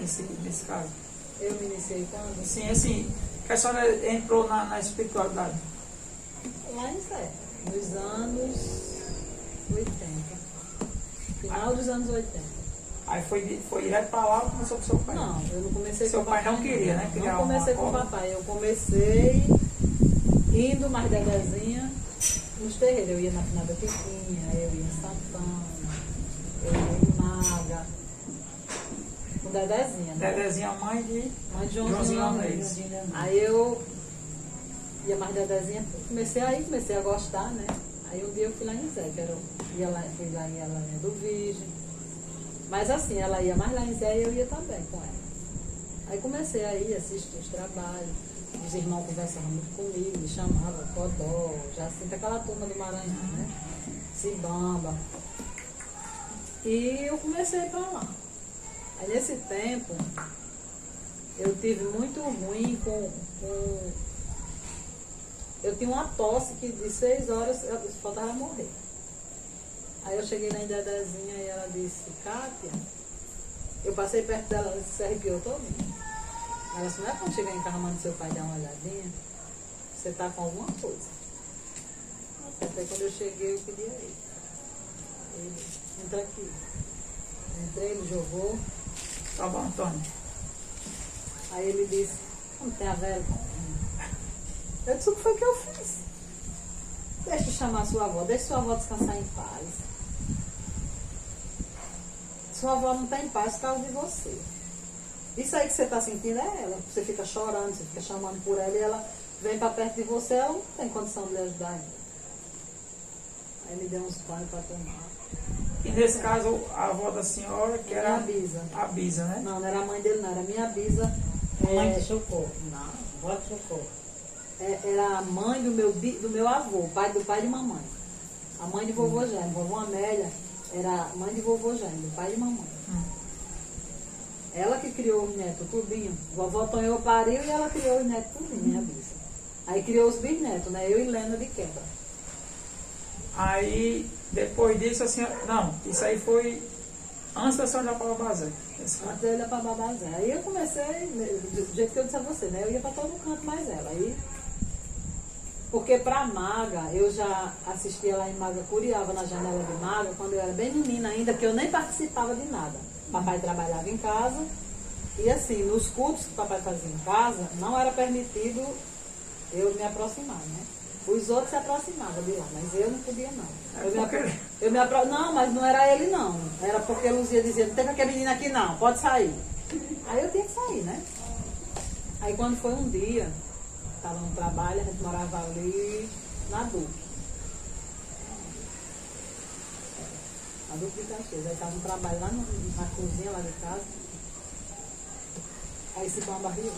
nesse caso? Eu me iniciei quando? Sim, assim, que a senhora entrou na espiritualidade. Lá em Sé, nos anos 80. Final dos anos 80. Aí foi direto para lá ou começou com seu pai? Não, eu não comecei Seu com o pai papai. não queria, né? Criar Não comecei uma com o cobra. papai. Eu comecei indo mais devagarzinho nos terreiros. Eu ia na Finada Piquinha, eu ia em Santana, eu ia em Maga. Com Dedezinha, né? Dedezinha, mãe de Mãe de Joãozinho Almeida. Almeida. Aí eu ia mais Dedezinha, comecei a gostar, né? Aí um dia eu fui lá em Zé, fui lá em Elané do Virgem. Mas assim, ela ia mais lá em Zé e eu ia também com ela. Aí comecei a ir assistir os trabalhos, os irmãos conversavam muito comigo, me chamavam, Codó, Jacinta, aquela turma do Maranhão, né? Cibamba. E eu comecei para lá. Aí nesse tempo, eu tive muito ruim com eu tinha uma tosse que de 6 horas faltava morrer. Aí eu cheguei na Dedezinha e ela disse, Kátia, eu passei perto dela, ela se arrepiou todinha. Ela disse, não é quando chegar em casa, manda seu pai dar uma olhadinha? Você tá com alguma coisa. Até quando eu cheguei, eu pedi a ele. Ele, entra aqui. Entrei, ele jogou. Tá bom, Antônio. Aí ele disse, como tem a velha? Eu disse, o que foi que eu fiz? Deixa eu chamar sua avó, deixa sua avó descansar em paz. Sua avó não está em paz por causa de você. Isso aí que você está sentindo é ela. Você fica chorando, você fica chamando por ela e ela vem para perto de você, ela não tem condição de lhe ajudar ainda. Aí me deu uns pães para tomar. E nesse caso, a avó da senhora, que era Minha bisa. a bisa, né? Não, não era a mãe dele, não, era minha bisa. Mãe de Socorro. Não. Vó de Socorro. Era a mãe do meu avô, pai do pai de mamãe. A mãe de vovô Jaime, vovô Amélia, era a mãe de vovô Jaime, pai de mamãe. Ela que criou os netos, tudinho. Vovó Tonhou pariu e ela criou os netos, tudinho, minha bisa. Aí criou os bisnetos, né? Eu e Lena de Quebra. Aí, depois disso, a senhora... Não, isso aí foi antes da senhora ir para o Babazé. Antes de eu ir para Babazé. Aí eu comecei, do jeito que eu disse a você, né? Eu ia para todo canto mais ela. Aí, porque para Maga, eu já assistia lá em Maga Curiava, na janela de Maga, quando eu era bem menina ainda, que eu nem participava de nada. Papai trabalhava em casa e assim, nos cultos que papai fazia em casa, não era permitido eu me aproximar, né? Os outros se aproximavam de lá, mas eu não podia não. Não, mas não era ele não. Era porque Luzia dizia, não tem aquele menino aqui não, pode sair. Aí eu tinha que sair, né? Aí quando foi um dia, estava no trabalho, a gente morava ali na Duque. A Duque de Caxias. Aí estava no trabalho lá na cozinha lá de casa. Aí se põe uma barriga.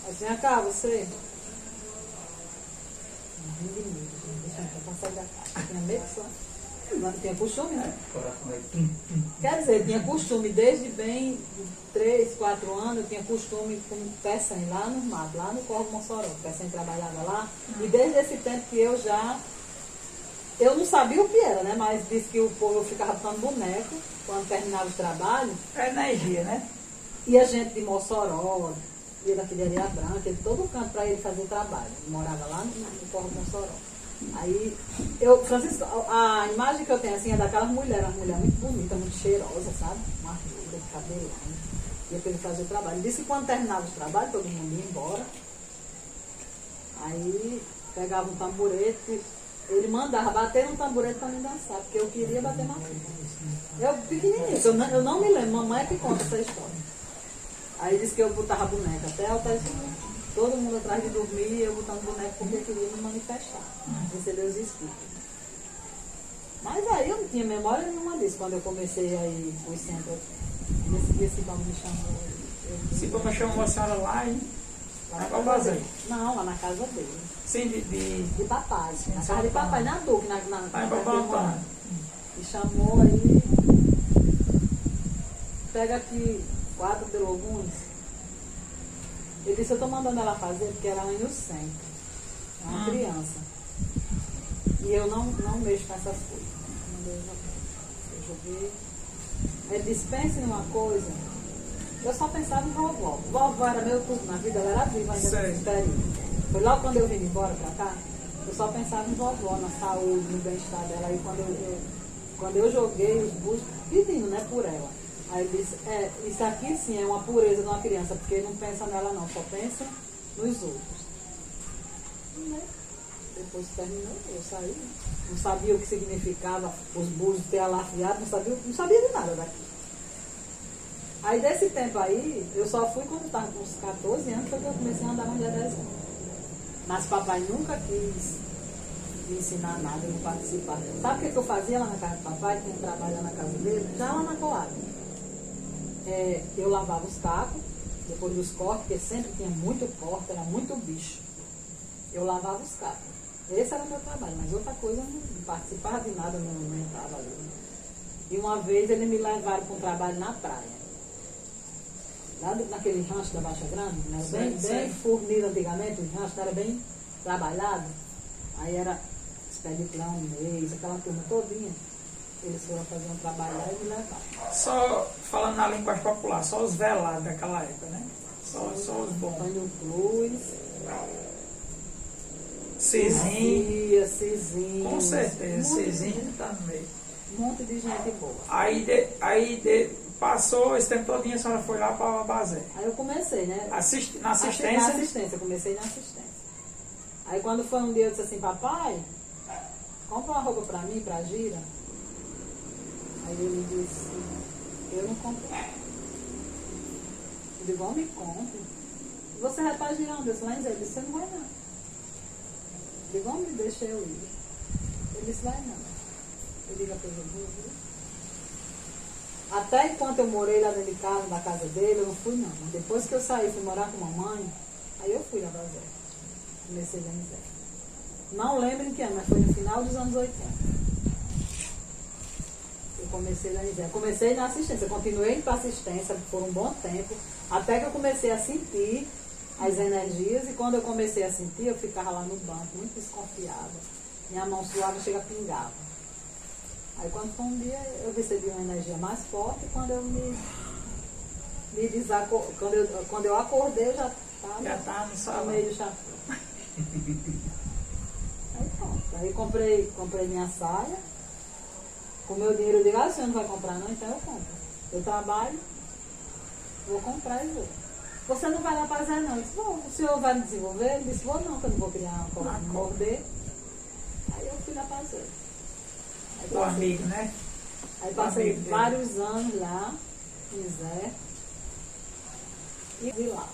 Aí vem cá, você. Tinha medo só. Tinha costume, né? Quer dizer, tinha costume, desde bem 3, 4 anos, eu tinha costume com Pecém, lá no mato, lá no Corvo Mossoró. Pecém trabalhava lá. E desde esse tempo que eu não sabia o que era, né? Mas disse que o povo ficava botando boneco quando terminava o trabalho. É energia, né? E a gente de Mossoró, ia daqui de Areia Branca, de todo canto para ele fazer trabalho. Ele morava lá no Corvo Mossoró. Aí, Francisco, a imagem que eu tenho assim é daquelas mulheres, uma mulher muito bonita, muito cheirosa, sabe? Uma ruga de cabelo. Ia para ele fazer o trabalho. Ele disse que quando terminava o trabalho, todo mundo ia embora. Aí pegava um tamborete, ele mandava bater no tamborete para mim dançar, porque eu queria bater na frente. Eu pequenininho, eu não me lembro, mamãe é que conta essa história. Aí disse que eu botava boneca até alta escura. Todo mundo atrás de dormir e eu botando boneco porque eu queria me manifestar, receber os espíritos. Mas aí eu não tinha memória nenhuma disso, quando eu comecei aí os centros. Nesse dia esse Cibamba me chamou. Cibamba chamou a senhora lá e... Lá na casa dele. Não, lá na casa dele. Sim, de papai. Sim, na casa de papai, na Duque, na papai. Me chamou aí. Pega aqui 4 de Loguns. Ele disse, eu estou mandando ela fazer porque ela é uma inocente. É uma criança. E eu não mexo com essas coisas. Eu joguei. Ele disse, pense numa coisa. Eu só pensava em vovó. Vovó era meu tudo na vida, ela era viva ainda Sei. nesse período. Foi logo quando eu vim embora pra cá, eu só pensava em vovó, na saúde, no bem-estar dela. Aí quando eu joguei os búzios, pedindo, né, por ela. Aí ele disse, isso aqui sim é uma pureza de uma criança, porque não pensa nela não, só pensa nos outros. E, né, depois que terminou, eu saí, né? Não sabia o que significava os búzios ter alafiado, não sabia de nada daqui. Aí desse tempo aí, eu só fui quando estava com uns 14 anos, foi que eu comecei a andar mais de 10 anos. Mas papai nunca quis me ensinar nada, não participar. Sabe o que eu fazia lá na casa do papai, que eu trabalhava na casa dele? Já lá na Coab. Eu lavava os cacos, depois dos cortes, porque sempre tinha muito corte, era muito bicho. Eu lavava os cacos. Esse era o meu trabalho, mas outra coisa, eu não participava de nada, não entrava ali. E uma vez eles me levaram para um trabalho na praia. Lá naquele rancho da Baixa Grande, né? Bem fornido antigamente, o rancho era bem trabalhado. Aí era Expediclão, Mês, aquela turma todinha. Eles foram fazer um trabalho lá e me levaram. Só falando na linguagem popular, só os velados daquela época, né? Só os bons. Antônio Cruz, Cizinho. Cizinho. Com certeza, Cizinho tá no meio. Um monte de gente boa. Passou esse tempo todinho, a senhora foi lá para Babazé. Aí eu comecei, né? Na assistência? Na assistência, comecei na assistência. Aí quando foi um dia eu disse assim, papai, compra uma roupa pra mim, pra Gira. Aí ele disse, eu não comprei. Eu digo, me compre. Você vai pra Gira onde? Eu disse, lá em Zé. Ele disse, você não vai não. Eu digo, me deixa eu ir. Ele disse, vai não. Eu digo, eu vou. Até enquanto eu morei lá dentro de casa, na casa dele, eu não fui não. Mas depois que eu saí, fui morar com a mamãe, aí eu fui lá pra Zé. Comecei lá em Zé. Não lembro em que ano, mas foi no final dos anos 80. Eu comecei lá em Zé. Comecei na assistência, continuei para assistência por um bom tempo, até que eu comecei a sentir as energias, e quando eu comecei a sentir, eu ficava lá no banco, muito desconfiada. Minha mão suava, chega pingava. Aí quando foi um dia, eu recebi uma energia mais forte, quando eu quando eu acordei, eu já estava no salão. meio chafé. Aí pronto. Aí comprei minha saia. Com o meu dinheiro eu digo, o senhor não vai comprar não? Então eu compro. Eu trabalho, vou comprar e vou. Você não vai lá para Zé não? Eu disse, bom, o senhor vai me desenvolver? Ele disse, vou não, que eu não vou criar uma morder. Aí eu fui lá para Zé. O amigo, né? Aí passei vários anos lá, em Zé, e vi lá.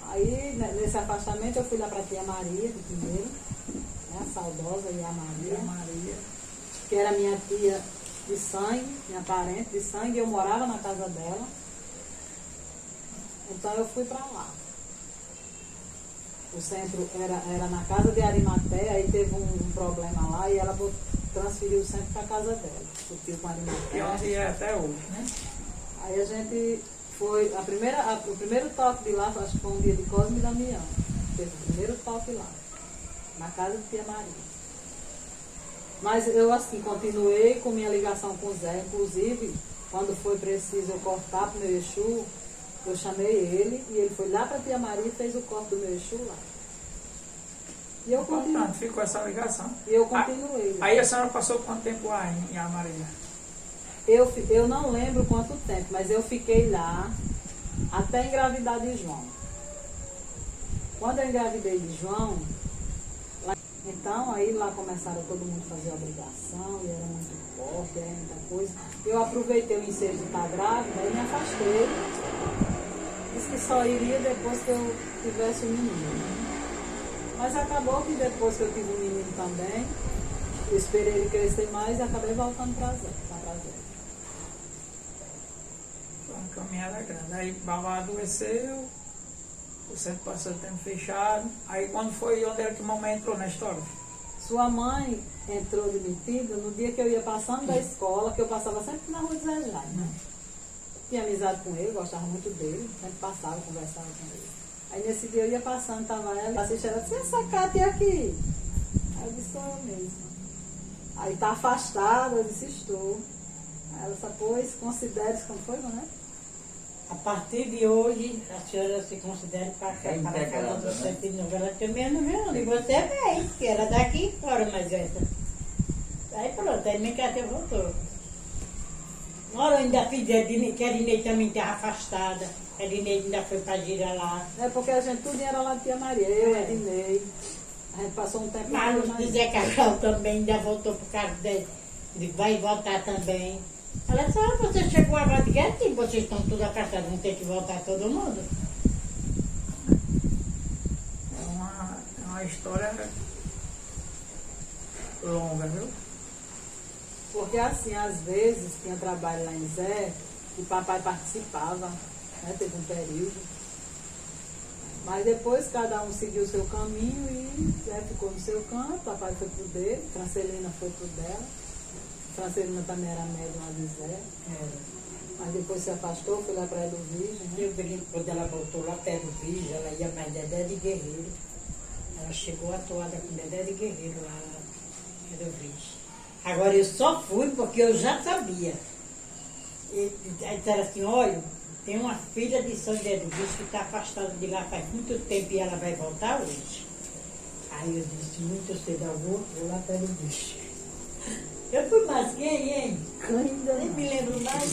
Aí, nesse afastamento, eu fui lá para a tia Maria, de primeiro, né, a saudosa Ia Maria, que era minha tia de sangue, minha parente de sangue, e eu morava na casa dela. Então eu fui para lá. O centro era na casa de Arimaté, aí teve um problema lá e ela transferiu o centro para a casa dela. O tio com Arimaté. E onde é até hoje, né? Aí a gente foi, o primeiro toque de lá, acho que foi um dia de Cosme e Damião. Teve o primeiro toque lá, na casa de tia Maria. Mas eu assim, continuei com minha ligação com o Zé, inclusive, quando foi preciso eu cortar para o meu Exu, eu chamei ele e ele foi lá para a tia Maria e fez o corte do meu Exu lá. E eu continuei. Portanto, ficou essa ligação. E eu continuei. Aí a senhora passou quanto tempo lá em Amaria? Eu não lembro quanto tempo, mas eu fiquei lá até engravidar de João. Quando eu engravidei de João, então aí lá começaram todo mundo a fazer obrigação, e era muito forte, era muita coisa. Eu aproveitei o ensejo de estar grávida e me afastei. Disse que só iria depois que eu tivesse um menino. Mas acabou que depois que eu tive um menino também, eu esperei ele crescer mais e acabei voltando para Zé. Foi uma caminhada grande. Aí Babá adoeceu, o centro passou o tempo fechado. Aí quando foi, onde era que mamãe entrou na história? Sua mãe entrou demitida no dia que eu ia passando da escola, que eu passava sempre na rua de Zé Jaime, né? Tinha amizade com ele, gostava muito dele, sempre passava, conversava com ele. Aí nesse dia eu ia passando, estava ela assistindo, ela disse, essa Cátia aqui? Aí eu disse, sou eu mesma. Aí tá afastada, eu disse, estou. Ela só pôs, considere como foi, né? A partir de hoje, a senhora se considera para cá, para a casa do né? centro de novo. Ela também não viu, e você é bem, que ela daqui fora, mas essa. Aí pronto, aí minha casa voltou. Agora eu ainda fiz que a Dinei também estava afastada. A Dinei ainda foi para girar lá. É porque a gente tudo era lá de Tia Maria, eu, É. Ednei. A gente passou um tempo Mas lá, o Zé Cacau também ainda voltou por causa dele. Ele vai voltar também. Ela disse, você chegou agora de gatinho, vocês estão tudo afastados, vão ter que voltar todo mundo. É uma história longa, viu? Porque assim, às vezes tinha trabalho lá em Zé e papai participava, né? Teve um período. Mas depois cada um seguiu o seu caminho e Zé ficou no seu canto, papai foi pro dele, Francelina foi pro dela. Francelina também era médium lá de Zé. Mas depois se afastou, foi lá para Edo Virgem, né? Eu brinco, quando ela voltou lá perto do Virgem, ela ia mais Dedé de Guerreiro. Ela chegou atuada com Dedé de Guerreiro lá em Edo Virgem. Agora eu só fui porque eu já sabia. E aí disseram assim, olha, tem uma filha de São José do Bicho que está afastada de lá faz muito tempo e ela vai voltar hoje. Aí eu disse, muito cedo, eu vou lá perto do bicho. Eu fui mais quem, hein? Ainda Nem não. me lembro mais.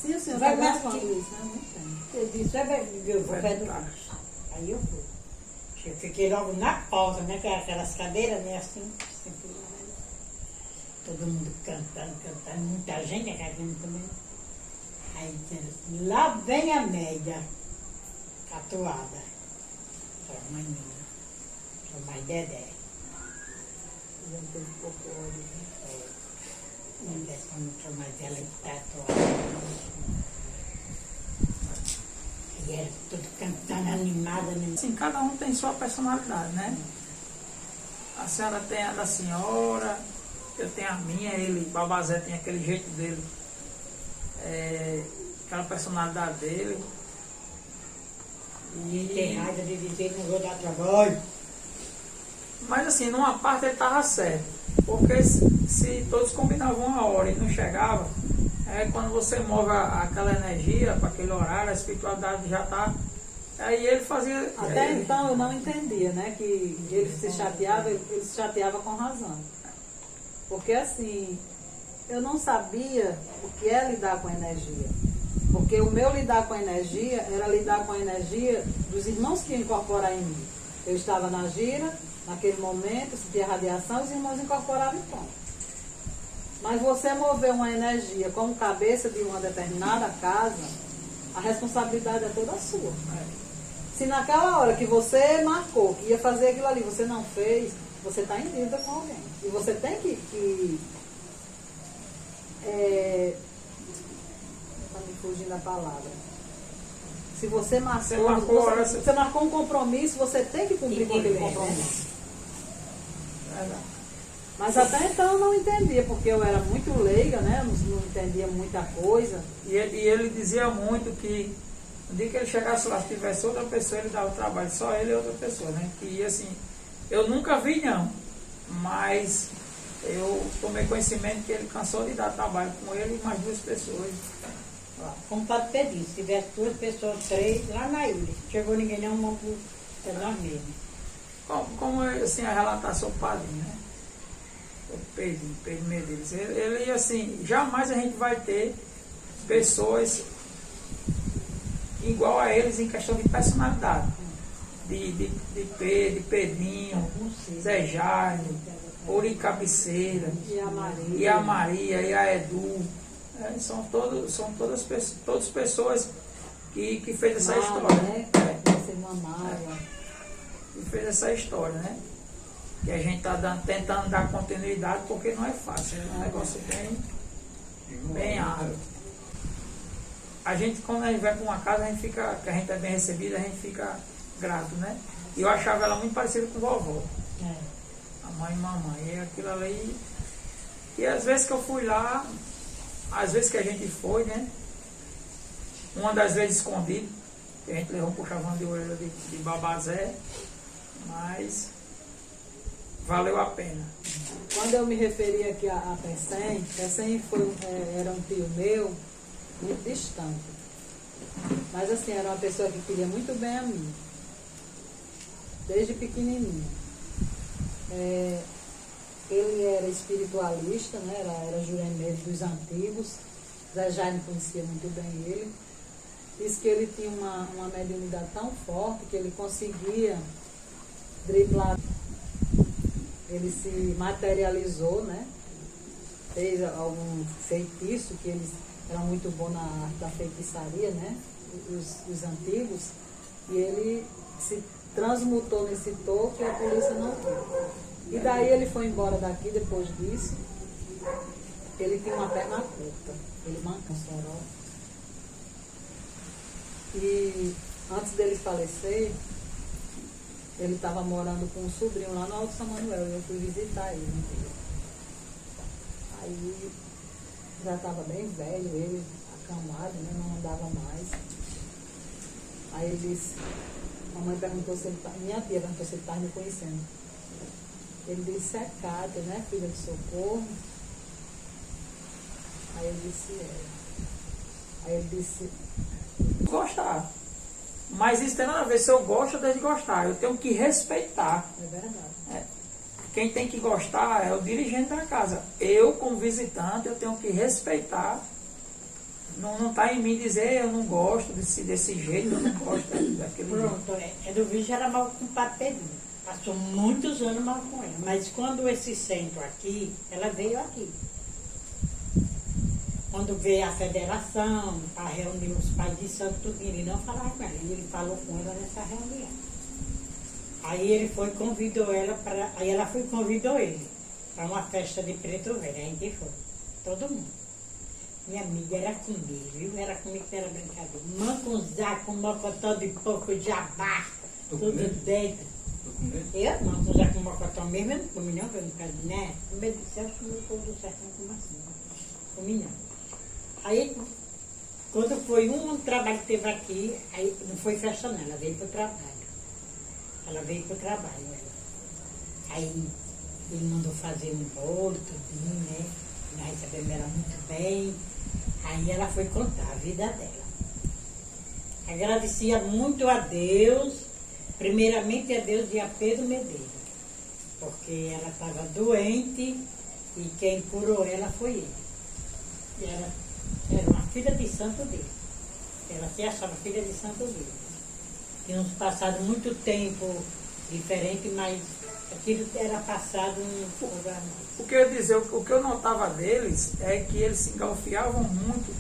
Sim, o senhor Vai está mais gravando que- isso, né? Muito bem. Eu disse, eu vou perto do bicho. Aí eu fui. Eu fiquei logo na pausa, né? Que era aquelas cadeiras, né? Assim, sempre lá. Todo mundo cantando, muita gente cantando também. Aí dizendo assim, lá vem a média, tatuada. Sua mãe minha, sua mãe Dedé. A gente teve pouco ódio, né? Não dessa muito mais ela que tatuada. E era tudo cantando, animada, né? Assim, cada um tem sua personalidade, né? A senhora tem a da senhora, eu tenho a minha, ele, Babazé tem aquele jeito dele, aquela personalidade dele. Tem raiva de dizer que não vou dar trabalho. Mas assim, numa parte ele estava certo, porque se todos combinavam uma hora e não chegava, quando você move aquela energia para aquele horário, a espiritualidade já está. Aí ele fazia. Até então eu não entendia, né? Que ele se chateava com razão. Porque assim, eu não sabia o que é lidar com energia. Porque o meu lidar com a energia era lidar com a energia dos irmãos que iam incorporar em mim. Eu estava na gira, naquele momento, sentia radiação, os irmãos incorporavam e pronto. Mas você mover uma energia como cabeça de uma determinada casa, a responsabilidade é toda sua. Se naquela hora que você marcou que ia fazer aquilo ali, você não fez, você está em dívida com alguém. E você tem que está me fugindo a palavra. Se você você marcou um compromisso, você tem que cumprir com aquele compromisso. Mas até então eu não entendia, porque eu era muito leiga, né? Eu não entendia muita coisa. E ele dizia muito que no dia que ele chegasse lá, se tivesse outra pessoa, ele dava trabalho, só ele e outra pessoa, né? Que assim, eu nunca vi não, mas eu tomei conhecimento que ele cansou de dar trabalho com ele e mais 2 pessoas. Como o Padre Pedro disse, se tivesse 2 pessoas, 3, lá na ilha. Chegou ninguém, não, vamos para nós mesmos. Como assim, a relatação do padrinho, né? O Pedro Medeiros. Ele, assim, jamais a gente vai ter pessoas igual a eles em questão de personalidade. De Pedrinho, Zé Jaime, Ori Cabeceira, E a Maria. e a Edu. São todas pessoas que fez essa Mara, história. né? Essa irmã Mara. Que fez essa história, né? Que a gente está tentando dar continuidade porque não é fácil, é um negócio bem árduo. A gente, quando a gente vai para uma casa, que a gente é bem recebido, a gente fica grato, né? E eu achava ela muito parecida com vovó, a mãe e mamãe, e aquilo ali. E às vezes que eu fui lá, às vezes que a gente foi, né? Uma das vezes escondido, que a gente levou um puxavão de orelha de Babazé, mas valeu a pena. Quando eu me referi aqui a Pecém, Pecém era um tio meu, muito distante. Mas assim, era uma pessoa que queria muito bem a mim, desde pequenininho. Ele era espiritualista, né? Era juremeiro dos antigos. Zé Jaime conhecia muito bem ele. Diz que ele tinha uma mediunidade tão forte que ele conseguia driblar. Ele se materializou, né? Fez algum feitiço, que eles eram muito bons na arte da feitiçaria, né? Os antigos. E ele se transmutou nesse toco e a polícia não viu. E daí ele foi embora daqui depois disso. Ele tinha uma perna curta. Ele manca um soró. E antes dele falecer, ele estava morando com um sobrinho lá no Alto São Manuel. E eu fui visitar ele um dia. Aí já estava bem velho, ele acamado, né? Não andava mais. Aí ele disse, mamãe perguntou se ele minha tia perguntou se ele estava me conhecendo. Ele disse, é Cátia, né, filha de Socorro? Aí eu disse, Aí ele disse, Gostar. Mas isso tem nada a ver se eu gosto ou deixo de gostar. Eu tenho que respeitar. é verdade. Quem tem que gostar é o dirigente da casa. Eu, como visitante, eu tenho que respeitar. Não está em mim dizer eu não gosto desse jeito, eu não gosto daquele jeito. Pronto, Edovígia era mal com o Padre Pedrinho. Passou muitos anos mal com ela. Mas quando esse centro aqui, ela veio aqui. Quando veio a federação, para reunir os pais de santo, tudo, ele não falava com ela. E ele falou com ela nessa reunião. Aí ele foi, convidou ela para. Aí ela foi, convidou ele para uma festa de Preto Velho. Aí a gente foi. Todo mundo. Minha amiga era comigo, viu? Era comigo que era brincadeira. Manconzá com mocotó de porco, jabá, tudo dentro. Eu, manconzá com mocotó mesmo, eu não comi não, eu não quero, né? No meio do céu, eu comi o povo do sertão como assim. Comi não. Aí, quando foi um trabalho que teve aqui, aí não foi festa não, ela veio para o trabalho. Ela veio para o trabalho, ela. Aí ele mandou fazer um bolo, tudinho, né? Nós recebemos ela muito bem. Aí ela foi contar a vida dela. Agradecia muito a Deus, primeiramente a Deus de Pedro Medeiros, porque ela estava doente e quem curou ela foi ele. E ela era uma filha de santo Deus. Ela se achava filha de santo Deus. Tínhamos passado muito tempo diferente, mas aquilo era passado um lugar. O que eu ia dizer, o que eu notava deles é que eles se engalfiavam muito,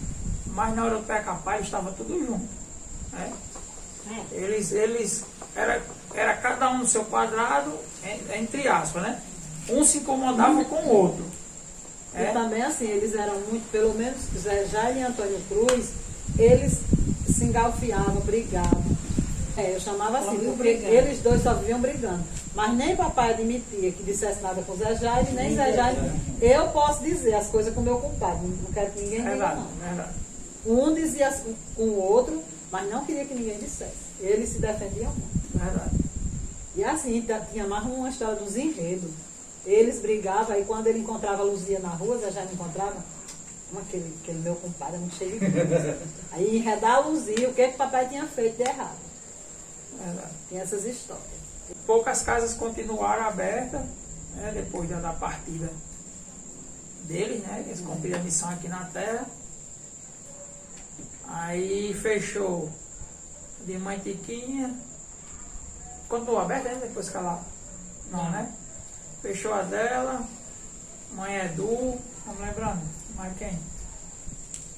mas na hora do pé capaz estava tudo junto. Né? Eles era cada um no seu quadrado, entre aspas, né? Um se incomodava com o outro. E também assim, eles eram muito, pelo menos Zé Jaime e Antônio Cruz, eles se engalfiavam, brigavam. Eu chamava assim, porque eles dois só viviam brigando. Mas nem papai admitia que dissesse nada com Zé Jaime, nem Zé Jaime. Eu posso dizer as coisas com o meu compadre, não quero que ninguém diga não. Verdade. Um dizia com o outro, mas não queria que ninguém dissesse. Eles se defendiam muito. Verdade. E assim, tinha mais uma história dos enredos. Eles brigavam, aí quando ele encontrava a Luzia na rua, Zé Jaime encontrava, aquele meu compadre muito cheio de coisa. Aí enredar a Luzia, o que o papai tinha feito de errado. Verdade. Tem essas histórias. Poucas casas continuaram abertas, né, depois da partida deles, né? Eles cumpriram a missão aqui na Terra. Aí fechou de Mãe Tiquinha. Continuou aberta ainda depois que ela. Não, né? Fechou a dela. Mãe Edu. Vamos lembrando. Mais quem?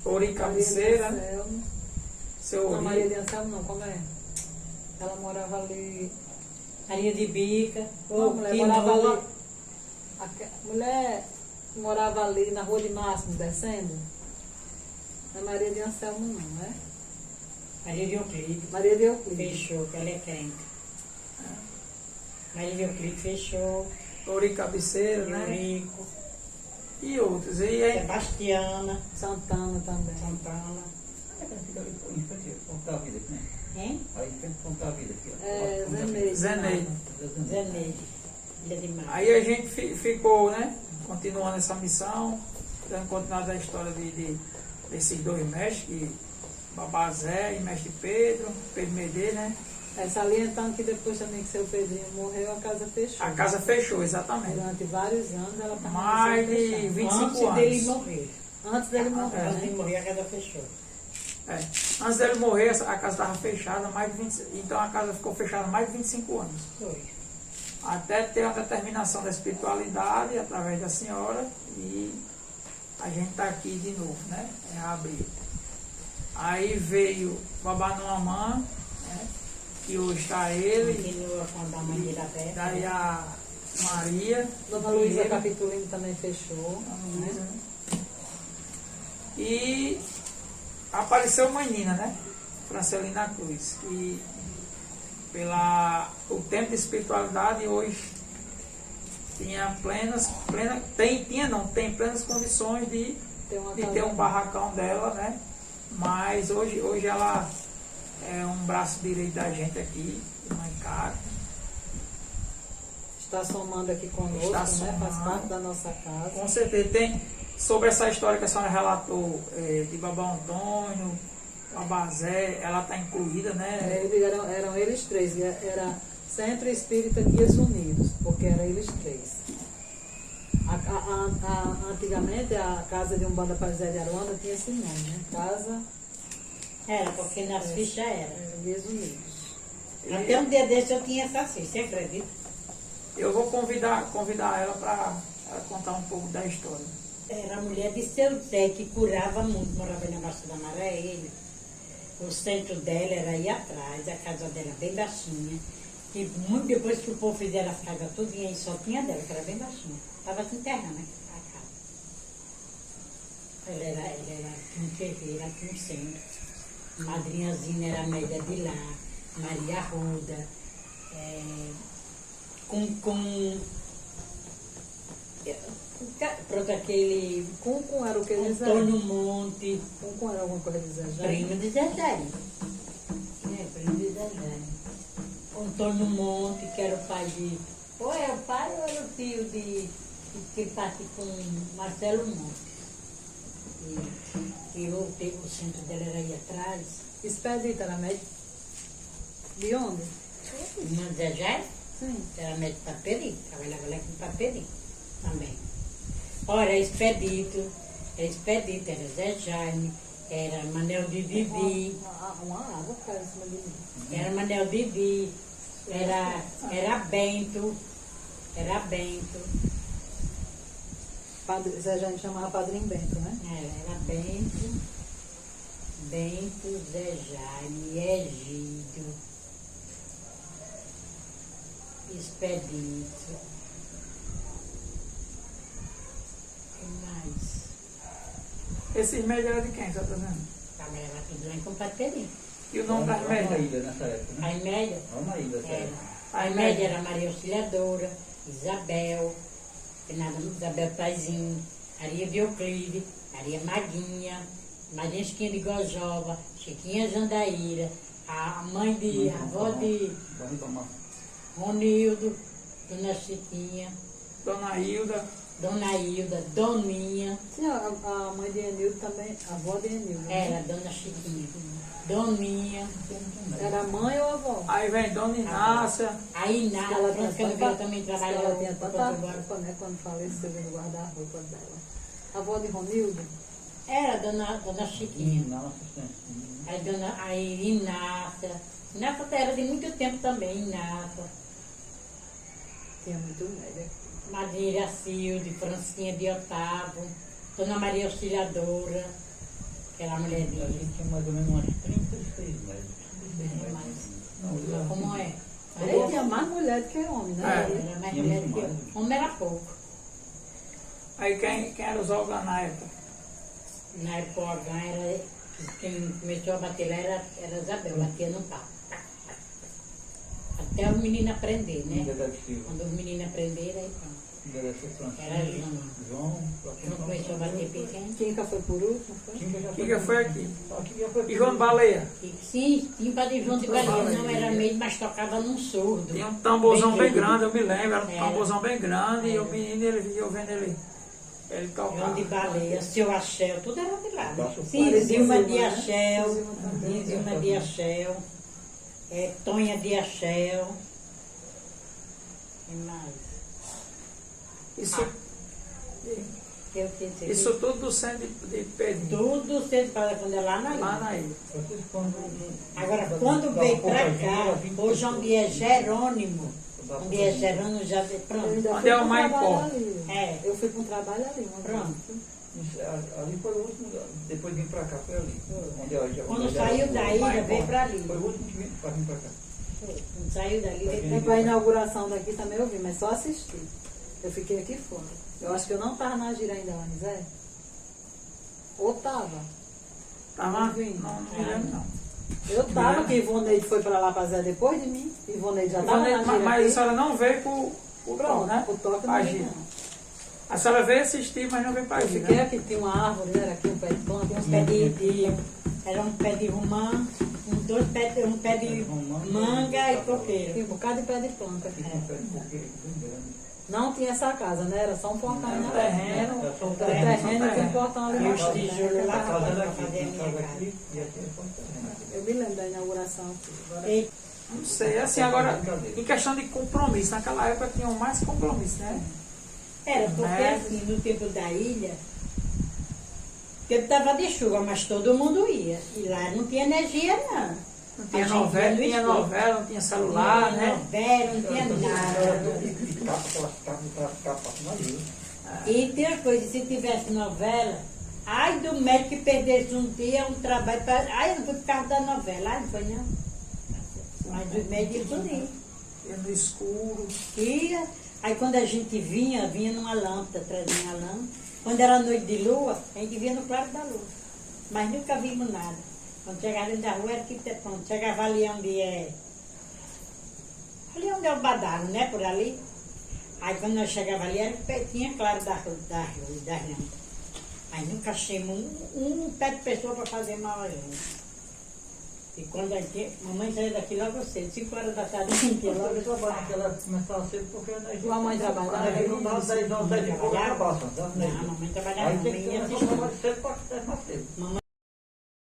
Ori Cabeceira. Seu Não, Ori. Maria de Anselmo não, como é? Ela morava ali. Maria de Bica, Não, mulher morava ali. Mulher morava ali na Rua de Máximo, descendo. Não é Maria de Anselmo não, né? Maria de Euclides. Maria de Euclides. Fechou, que ela é crente. Maria de Euclides fechou. Ori Cabeceira, né? Eurico, E outros. E aí, Sebastiana, Santana também. Santana. Fica ali em frente, contar a vida aqui, né? Hein? Aí tem que contar a vida aqui, ó. É, Zeneide. Zeneide. Zeneide. Ilha de Mar. Aí a gente ficou, né? Continuando essa missão, dando continuidade à história desses dois mestres, Babazé e Mestre Pedro Medeiros, né? Salientando que depois também que seu Pedrinho morreu, a casa fechou. A casa fechou, exatamente. Durante vários anos ela permaneceu Mais de fechada. 25 Antes anos. dele morrer. Antes dele morrer, Antes né? dele morrer, a casa fechou. Antes dele morrer, a casa estava fechada, então a casa ficou fechada mais de 25 anos. Foi. Até ter uma determinação da espiritualidade através da senhora e a gente está aqui de novo, né? É abrir. Aí veio Babá Noamã, né? Que hoje está ele, Continua com a mãe dele aberta. daí a Maria, Dona Luísa Pinheiro, Capitulino também fechou. Luísa, né? E apareceu uma menina, né? Francelina Cruz, que o tempo de espiritualidade hoje tem plenas condições de ter um barracão dela, né? Mas hoje ela é um braço direito da gente aqui, Mãe Cátia. Está somando aqui conosco, Está né? somando. Faz parte da nossa casa. Com certeza tem sobre essa história que a senhora relatou de Babá Antônio, Babazé, ela está incluída, né? Eram eles três, era Centro Espírita Guias Unidos, porque eram eles três. Antigamente a casa de Umbanda Pazé de Aruanda tinha esse nome, né? Casa Era, porque nas fichas era. Guias Unidos. Até um dia desse eu tinha essa ficha, você acredita? Eu vou convidar ela para contar um pouco da história. Era a mulher de seu Zé, que curava muito, morava na Baixa da Maré, ele. O centro dela era aí atrás, a casa dela bem baixinha. E muito depois que o povo fizeram as casas tudinha, aí só tinha dela, que era bem baixinha. Estava se enterrando, né, a casa. Ela era um ferreira, aqui no centro. Madrinhazinha era média de lá, Maria Ruda, pronto, aquele Cunco era o que eles eram? Antônio Monte, Cunco era alguma coisa de Zé? primo de Zezé. Primo de Zezé. Antônio Monte, que era o pai de. Ou é o pai ou era o tio que parte com Marcelo Monte. E o centro dela era aí atrás. Expedita era médico? De onde? Irmã de Zezé Sim. era médico de Paperi, trabalhava lá com Paperi também. Olha, Expedito, era Zé Jaime, era Manel de Vivi, Uma água caiu em cima de mim. era Manel Vivi, era Bento, Zé Jaime chamava Padrinho Bento, né? era Bento, Zé Jaime, Egídio, Expedito. Quem mais? Esses médios eram de quem, você está dizendo? Trabalhava tudo lá em Compateri. E o nome das Uma médias? ilha nessa época, né? A Imédia Uma ilha nessa era. época. A Imédia era Maria Auxiliadora, Isabel, Isabel Paizinho, Maria Dioclide, Maria Maguinha, Maria Chiquinha de Gojova, Chiquinha Jandaíra, a avó de Ronildo, Dona Chiquinha, Dona Hilda, Dona Hilda, Doninha, Sim, a mãe de Enildo também, a avó de Enildo. né? era Dona Chiquinha, Doninha, Era mãe ou avó? aí vem Dona Inácia, a Inácia, Ela pronto, que ela também trabalhava ela tinha tanta agora. roupa, né? Quando faleceu, no guarda-roupa dela. A avó de Ronildo? Era Dona Chiquinha. Nossa, Aí Inácia. Inácia era de muito tempo também, Inácia. Tinha muito médico. Madeira Silde, Francinha de Otávio, Dona Maria Auxiliadora, aquela mulher a de. gente tinha mais ou menos umas 36 médicos. Mas como é? Ele tinha mais mulher do que homem, né? Era mais Tinha mulher muito do que mais. homem era pouco. aí quem era os órgãos na época? Na época o órgão era. Quem começou a bater lá era Isabel, batia no pau. Até os meninos aprender, né? Ainda deve ser. Quando os meninos aprenderam, aí pronto. filha dessa Francisca, Era João, Não começou a bater pequeno. Quinca foi por último, foi? Kika foi aqui. Aqui já foi E João Baleia. Sim, timpa de João de Baleia. Não era meio, mas tocava num surdo. Tinha um tamborzão bem grande. grande, eu me lembro, era um Era. tamborzão bem grande, e o menino, eu vendo ele João tocar. de Baleia, seu Axel, tudo era de lá. Nossa, Sim, Zilma, Zilma de né? Axel, Zilma também. Zilma de Axel, Tonha de Axel. E mais? Isso, Eu pensei. isso tudo do centro de Pedrinho, Tudo cedo para quando é lá na lá ilha. na ilha. Agora, quando veio para cá, hoje onde é Jerônimo, onde é Jerônimo já veio. Eu Pronto. ainda Onde fui é pra o um mais trabalho forte? ali. É. Eu fui para um trabalho ali. Pronto. Ali foi o último, depois vim pra cá, foi ali. Onde eu já, Quando saiu da ilha, veio para ali. Foi o último que vim pra cá. Quando saiu dali, veio E para para a inauguração daqui também eu vi, mas só assisti. Eu fiquei aqui fora. Eu acho que eu não estava na gira ainda lá, Zé. Ou estava. Tava, Não vim. não me lembro não. Eu estava, que Ivoneide foi para lá para Zé depois de mim. Ivoneide já estava na gira Mas a aqui. senhora não veio pro toque, Pronto, né? o toque Pra não veio, gira. não. A senhora veio assistir, mas não veio pra Eu gira. fiquei aqui, tinha uma árvore, era aqui um pé de planta, um uns pé pés era um pé de romã, um pé de manga e coqueiro. Tinha um bocado de pé de planta aqui. Fica um pé de coqueiro bem grande. Não tinha essa casa, né? Era só um portão Era na um terreno. Era só um O terreno, terreno e tinha um portão ali E na os frente, tijolos né? lá A casa era pra aqui, fazer a tinha minha casa casa. aqui e aqui foi um terreno. Eu me lembro da inauguração aqui. Agora, E Não sei, assim, agora, em questão de compromisso, naquela época tinham mais compromisso, né? era porque Mas- assim, no tempo da ilha, porque estava de chuva, mas todo mundo ia. E lá não tinha energia, não. Não tinha A gente ia novela, no não tinha escuro. novela, não tinha celular, Não né? tinha novela, não tinha nada. E capa, aquelas capas na ilha. E tem uma coisa, se tivesse novela, ai do médico que perdesse um dia, um trabalho, ai não foi por causa da novela, ai não foi não. Mas os médicos tudo ia. Ia no escuro. Ia, aí quando a gente vinha numa lâmpada, trazia uma lâmpada. Quando era noite de lua, a gente vinha no claro da lua. Mas nunca vimos nada. Quando chegava dentro da rua era que pronto. Chegava ali onde é. Ali onde é o badalo, né? Por ali. Aí quando nós chegava ali era que tinha claro da lâmpada. Aí nunca achamos um pé de pessoa para fazer mal a gente. E quando a gente, mamãe saía daqui logo cedo, 5 horas da tarde, a gente ia logo Eu trabalho naquela época, começava cedo porque a Tua mãe trabalhava? A gente não dava 10 horas, 10 e pouco acabava. Não, a mamãe trabalhava, Aí a tem mamãe que ia começar a assistir. trabalhar cedo para terminar cedo. Mamãe